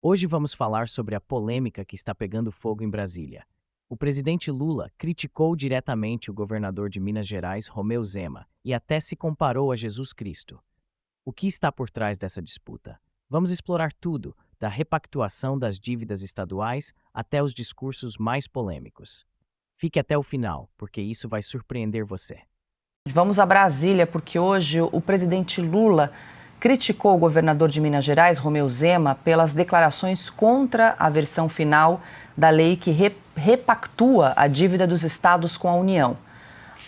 Hoje vamos falar sobre a polêmica que está pegando fogo em Brasília. O presidente Lula criticou diretamente o governador de Minas Gerais, Romeu Zema, e até se comparou a Jesus Cristo. O que está por trás dessa disputa? Vamos explorar tudo, da repactuação das dívidas estaduais até os discursos mais polêmicos. Fique até o final, porque isso vai surpreender você. Vamos a Brasília, porque hoje o presidente Lula criticou o governador de Minas Gerais, Romeu Zema, pelas declarações contra a versão final da lei que repactua a dívida dos estados com a União.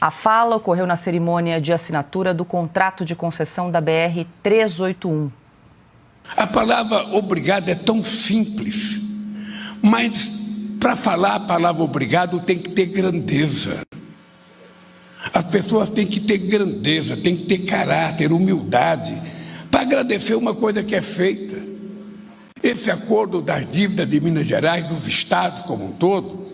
A fala ocorreu na cerimônia de assinatura do contrato de concessão da BR-381. A palavra obrigado é tão simples, mas para falar a palavra obrigado tem que ter grandeza. As pessoas têm que ter grandeza, têm que ter caráter, humildade, para agradecer uma coisa que é feita. Esse acordo das dívidas de Minas Gerais, dos estados como um todo,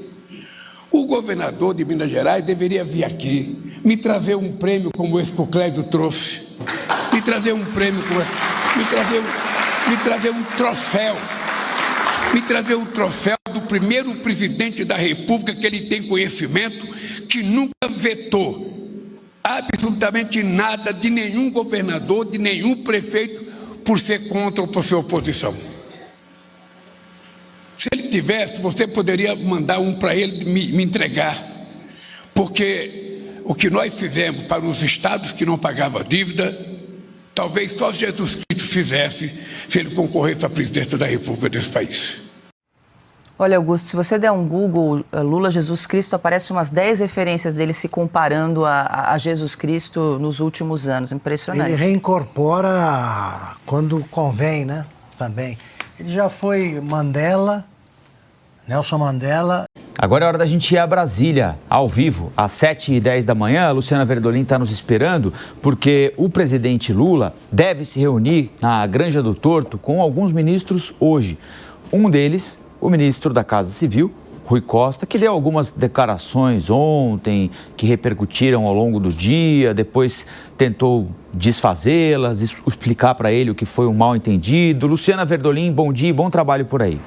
o governador de Minas Gerais deveria vir aqui, me trazer um prêmio como esse que o Clédio trouxe, me trazer um prêmio, me trazer um troféu do primeiro presidente da República que ele tem conhecimento, que nunca vetou absolutamente nada de nenhum governador, de nenhum prefeito, por ser contra ou por ser oposição. Se ele tivesse, você poderia mandar um para ele me entregar, porque o que nós fizemos para os estados que não pagavam a dívida, talvez só Jesus Cristo fizesse se ele concorresse à presidência da República desse país. Olha, Augusto, se você der um Google, Lula Jesus Cristo, aparece umas 10 referências dele se comparando a Jesus Cristo nos últimos anos. Impressionante. Ele reincorpora quando convém, né? Também. Ele já foi Mandela, Nelson Mandela. Agora é hora da gente ir a Brasília, ao vivo, às 7h10 da manhã. A Luciana Verdolim está nos esperando, porque o presidente Lula deve se reunir na Granja do Torto com alguns ministros hoje. Um deles, o ministro da Casa Civil, Rui Costa, que deu algumas declarações ontem, que repercutiram ao longo do dia, depois tentou desfazê-las, explicar para ele o que foi um mal-entendido. Luciana Verdolim, bom dia e bom trabalho por aí.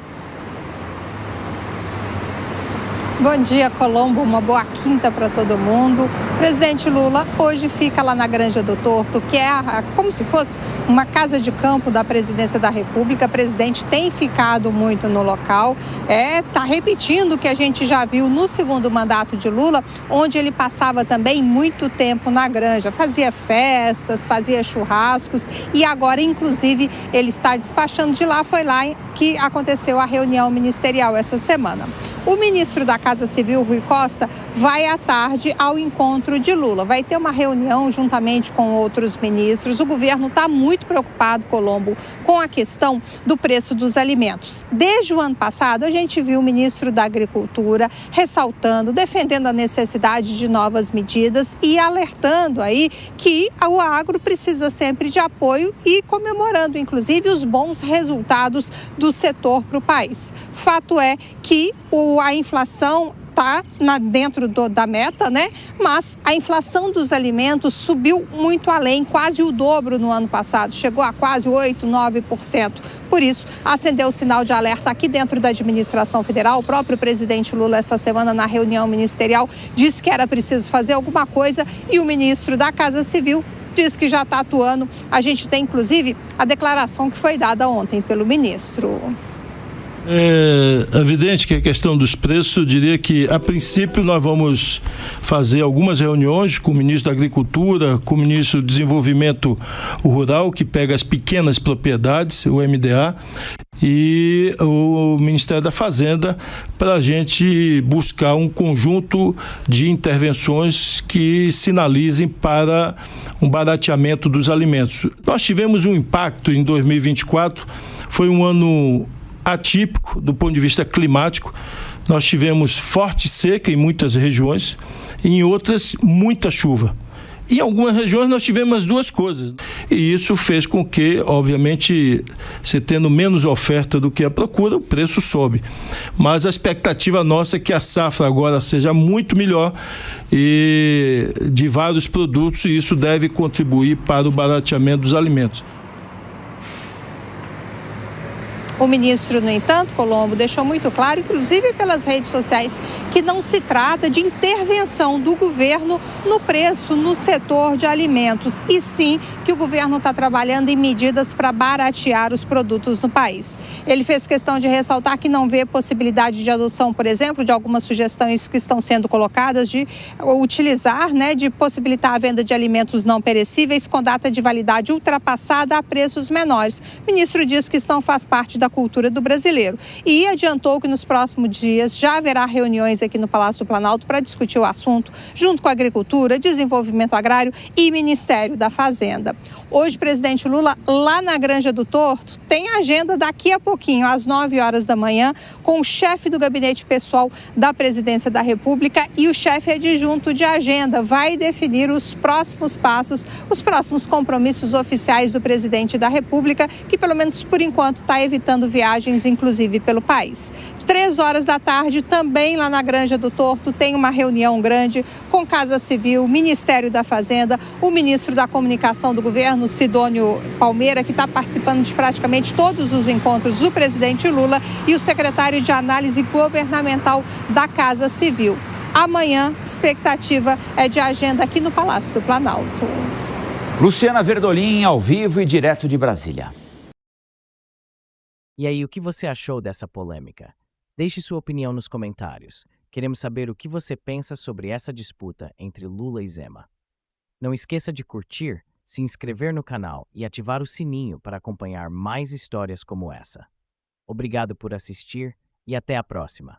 Bom dia, Colombo. Uma boa quinta para todo mundo. O presidente Lula hoje fica lá na Granja do Torto, que é como se fosse uma casa de campo da presidência da República. O presidente tem ficado muito no local. Está repetindo o que a gente já viu no segundo mandato de Lula, onde ele passava também muito tempo na Granja. Fazia festas, fazia churrascos e agora, inclusive, ele está despachando de lá. Foi lá que aconteceu a reunião ministerial essa semana. O ministro da Casa Civil, Rui Costa, vai à tarde ao encontro de Lula. Vai ter uma reunião juntamente com outros ministros. O governo está muito preocupado, Colombo, com a questão do preço dos alimentos. Desde o ano passado, a gente viu o ministro da Agricultura ressaltando, defendendo a necessidade de novas medidas e alertando aí que o agro precisa sempre de apoio e comemorando, inclusive, os bons resultados do setor para o país. Fato é que a inflação está dentro da meta, né? Mas a inflação dos alimentos subiu muito além, quase o dobro no ano passado, chegou a quase 8%, 9%. Por isso, acendeu o sinal de alerta aqui dentro da administração federal. O próprio presidente Lula, essa semana, na reunião ministerial, disse que era preciso fazer alguma coisa e o ministro da Casa Civil disse que já está atuando. A gente tem, inclusive, a declaração que foi dada ontem pelo ministro. É evidente que a questão dos preços, eu diria que, a princípio, nós vamos fazer algumas reuniões com o ministro da Agricultura, com o ministro do Desenvolvimento Rural, que pega as pequenas propriedades, o MDA, e o Ministério da Fazenda, para a gente buscar um conjunto de intervenções que sinalizem para um barateamento dos alimentos. Nós tivemos um impacto em 2024, foi um ano atípico do ponto de vista climático. Nós tivemos forte seca em muitas regiões, e em outras muita chuva. Em algumas regiões nós tivemos as duas coisas, e isso fez com que, obviamente, se tendo menos oferta do que a procura, o preço sobe. Mas a expectativa nossa é que a safra agora seja muito melhor e de vários produtos, e isso deve contribuir para o barateamento dos alimentos. O ministro, no entanto, Colombo, deixou muito claro, inclusive pelas redes sociais, que não se trata de intervenção do governo no preço, no setor de alimentos, e sim que o governo está trabalhando em medidas para baratear os produtos no país. Ele fez questão de ressaltar que não vê possibilidade de adoção, por exemplo, de algumas sugestões que estão sendo colocadas de utilizar, de possibilitar a venda de alimentos não perecíveis com data de validade ultrapassada a preços menores. O ministro diz que isso não faz parte da cultura do brasileiro e adiantou que nos próximos dias já haverá reuniões aqui no Palácio do Planalto para discutir o assunto, junto com a Agricultura, Desenvolvimento Agrário e Ministério da Fazenda. Hoje, o presidente Lula, lá na Granja do Torto, tem agenda daqui a pouquinho, às 9 horas da manhã, com o chefe do gabinete pessoal da Presidência da República e o chefe adjunto de agenda. Vai definir os próximos passos, os próximos compromissos oficiais do presidente da República, que pelo menos por enquanto está evitando viagens, inclusive pelo país. 3 horas da tarde, também lá na Granja do Torto, tem uma reunião grande com Casa Civil, Ministério da Fazenda, o ministro da Comunicação do governo, Sidônio Palmeira, que está participando de praticamente todos os encontros do presidente Lula, e o secretário de Análise Governamental da Casa Civil. Amanhã, expectativa é de agenda aqui no Palácio do Planalto. Luciana Verdolim, ao vivo e direto de Brasília. E aí, o que você achou dessa polêmica? Deixe sua opinião nos comentários. Queremos saber o que você pensa sobre essa disputa entre Lula e Zema. Não esqueça de curtir, se inscrever no canal e ativar o sininho para acompanhar mais histórias como essa. Obrigado por assistir e até a próxima.